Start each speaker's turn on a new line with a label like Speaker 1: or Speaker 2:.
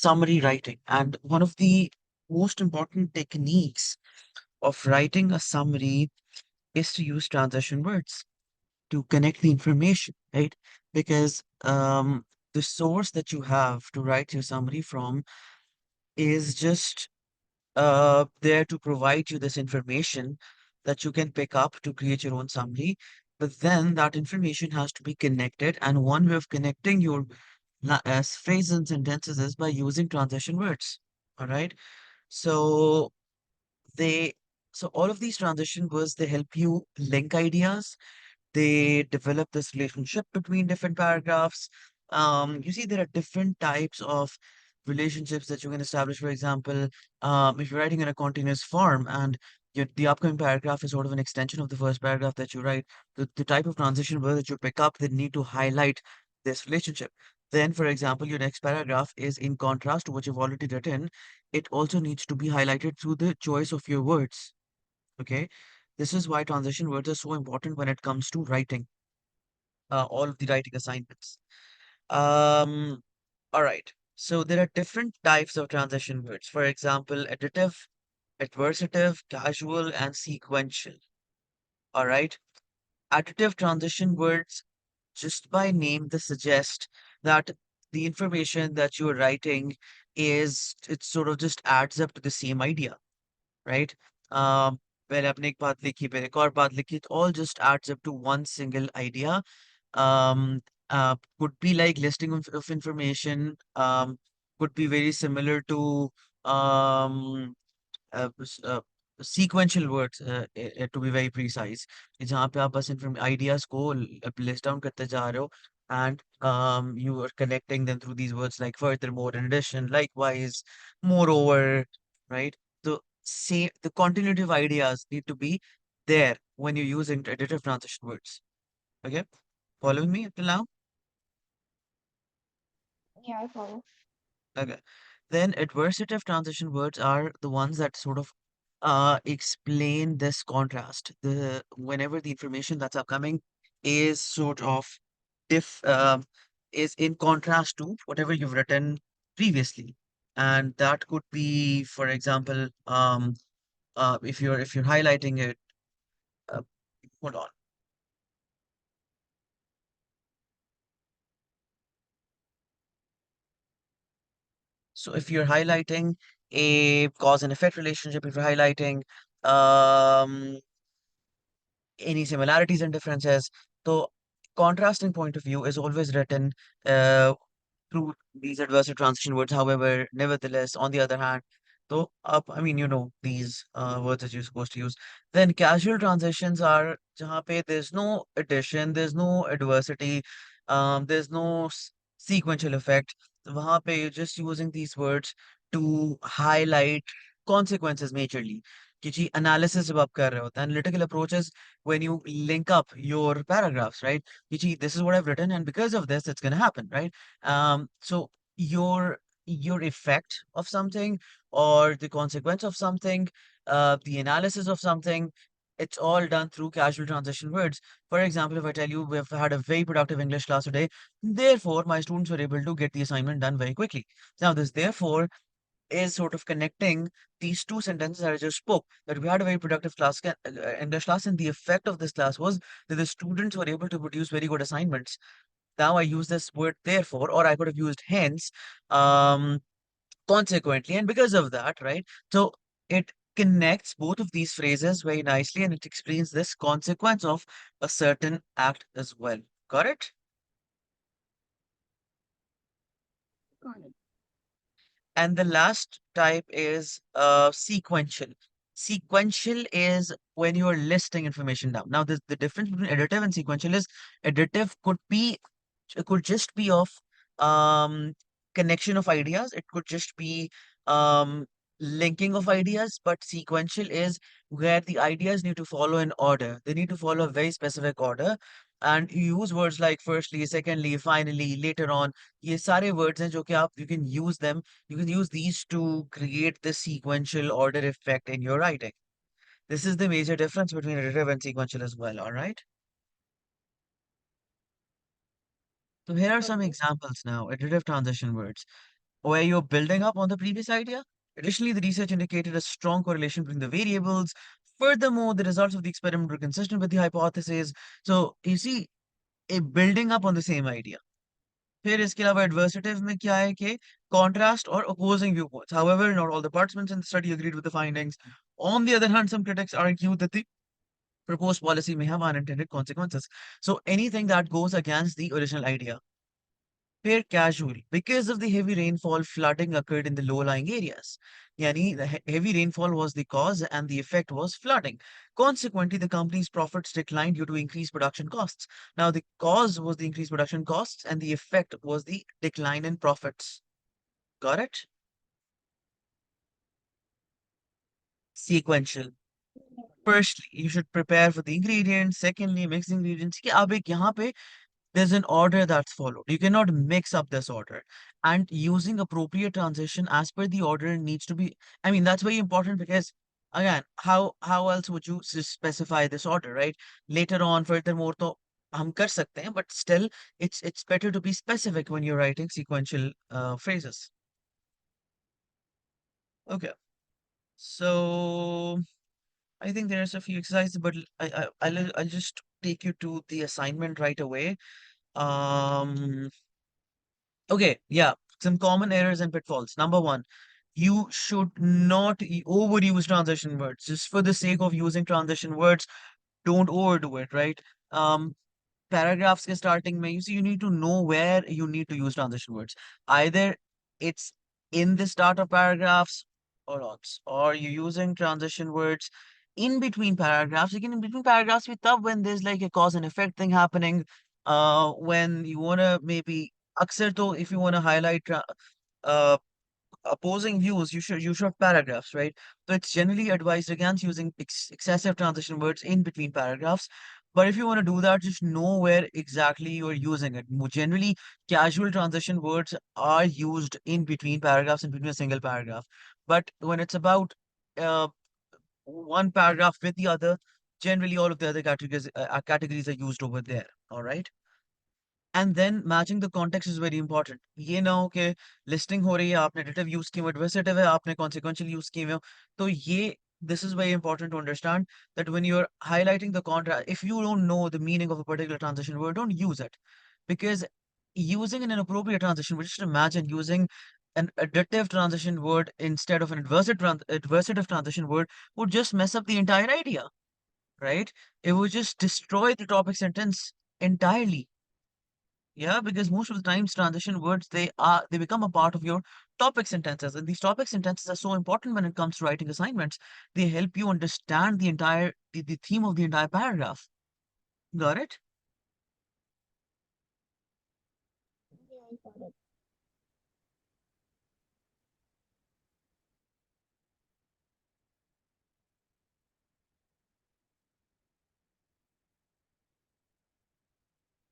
Speaker 1: summary writing. And one of the most important techniques of writing a summary is to use transition words to connect the information, right? Because the source that you have to write your summary from is just there to provide you this information that you can pick up to create your own summary. But then that information has to be connected, and one way of connecting your as phrases and sentences is by using transition words. All right. So they so all of these transition words, they help you link ideas, they develop this relationship between different paragraphs. You see, there are different types of relationships that you can establish. For example, if you're writing in a continuous form and the upcoming paragraph is sort of an extension of the first paragraph that you write, the type of transition word that you pick up, they need to highlight this relationship. Then, for example, your next paragraph is in contrast to what you've already written. It also needs to be highlighted through the choice of your words. Okay. This is why transition words are so important when it comes to writing, all of the writing assignments. Um, all right. So there are different types of transition words. For example, additive, adversative, casual, and sequential. All right. Additive transition words, just by name, they suggest that the information that you're writing it sort of just adds up to the same idea, right? Um, मैंने अपने एक बात लिखी, फिर एक और बात लिखी, it all just adds up to one single idea. Um, could be like listing of information, could be very similar to um, sequential words, to be very precise, कि जहाँ पे आप बस ideas को list down करते जा रहे हो, and you are connecting them through these words like furthermore, in addition, likewise, moreover, right? So say the continuity of ideas need to be there when you're using additive transition words. Okay, following me up till now?
Speaker 2: Yeah, I follow.
Speaker 1: Okay. Then adversative transition words are the ones that sort of explain this contrast. The whenever the information that's upcoming is sort of diff is in contrast to whatever you've written previously. And that could be, for example, if you're highlighting it, uh, hold on. So if you're highlighting a cause and effect relationship, if you're highlighting um any similarities and differences. So, contrasting point of view is always written uh, through these adversary transition words. However, nevertheless, on the other hand, though up, I mean, these words that you're supposed to use. Then casual transitions are jahan pe there's no addition, there's no adversity, there's no sequential effect. Wahan pe you're just using these words to highlight consequences majorly. कि जी analysis जब आप कर रहे हो, the analytical approach is when you link up your paragraphs, right? कि जी, this is what I've written, and because of this, it's going to happen, right? So your effect of something or the consequence of something, the analysis of something, it's all done through casual transition words. For example, if I tell you we've had a very productive English class today, therefore my students were able to get the assignment done very quickly. Now, this therefore is sort of connecting these two sentences that I just spoke. That we had a very productive English class, and the effect of this class was that the students were able to produce very good assignments. Now I use this word therefore, or I could have used hence, um, consequently, and because of that, right? So it connects both of these phrases very nicely, and it explains this consequence of a certain act as well. Got it?
Speaker 2: Got it.
Speaker 1: And the last type is sequential. Sequential is when you are listing information down. Now, the difference between additive and sequential is additive could just be of um, connection of ideas. It could just be um, linking of ideas, but sequential is where the ideas need to follow an order. They need to follow a very specific order. And you use words like firstly, secondly, finally, later on. ये सारे words हैं जो कि आप you can use them. You can use these to create the sequential order effect in your writing. This is the major difference between additive and sequential as well. All right. So here are some
Speaker 2: Okay.
Speaker 1: examples now. Additive transition words. where you're building up on the previous idea. Additionally, the research indicated a strong correlation between the variables. Furthermore, the results of the experiment were consistent with the hypothesis. So, you see, a building up on the same idea. फिर इसके अलावा adversative में क्या है कि contrast or opposing viewpoints. However, not all the participants in the study agreed with the findings. On the other hand, some critics argue that the proposed policy may have unintended consequences. So anything that goes against the original idea. Fair casual. Because of the heavy rainfall, flooding occurred in the low-lying areas. Yani, the heavy rainfall was the cause and the effect was flooding. Consequently, the company's profits declined due to increased production costs. Now, the cause was the increased production costs and the effect was the decline in profits. Got it? Sequential. Firstly, you should prepare for the ingredients. Secondly, mix the ingredients. कि अब एक यहाँ पे there's an order that's followed. You cannot mix up this order. And using appropriate transition as per the order needs to be, I mean, that's very important because again, how else would you specify this order, right? Later on, furthermore, to हम कर सकते हैं, but still, it's better to be specific when you're writing sequential phrases. Okay, so I think there's a few exercises, but I'll just take you to the assignment right away. Um, Okay, yeah, some common errors and pitfalls. Number one, you should not overuse transition words. Just for the sake of using transition words, don't overdo it, right? Um, Paragraphs के starting में, you see, you need to know where you need to use transition words. Either it's in the start of paragraphs or not, or you're using transition words in between paragraphs. Again, in between paragraphs, we tough when there's like a cause and effect thing happening. When you wanna maybe, अक्सर तो if you wanna highlight uh opposing views, you should have paragraphs, right? So it's generally advised against using excessive transition words in between paragraphs. But if you want to do that, just know where exactly you're using it. Generally, casual transition words are used in between paragraphs, in between a single paragraph. But when it's about uh, one paragraph with the other, generally all of the other categories are used over there. All right. And then matching the context is very important. ये ना हो कि listing हो रही है, आपने additive use की हुई, adversative है, आपने consequential use की हुई हो. तो ये, this is very important to understand that when you're highlighting the contrast, if you don't know the meaning of a particular transition word, don't use it. Because using an inappropriate transition, just imagine using an additive transition word instead of an adversative transition word would just mess up the entire idea, right? It would just destroy the topic sentence entirely. Yeah, because most of the times transition words they become a part of your topic sentences, and these topic sentences are so important when it comes to writing assignments. They help you understand the theme of the entire paragraph. Got it?
Speaker 2: Yeah, I got it.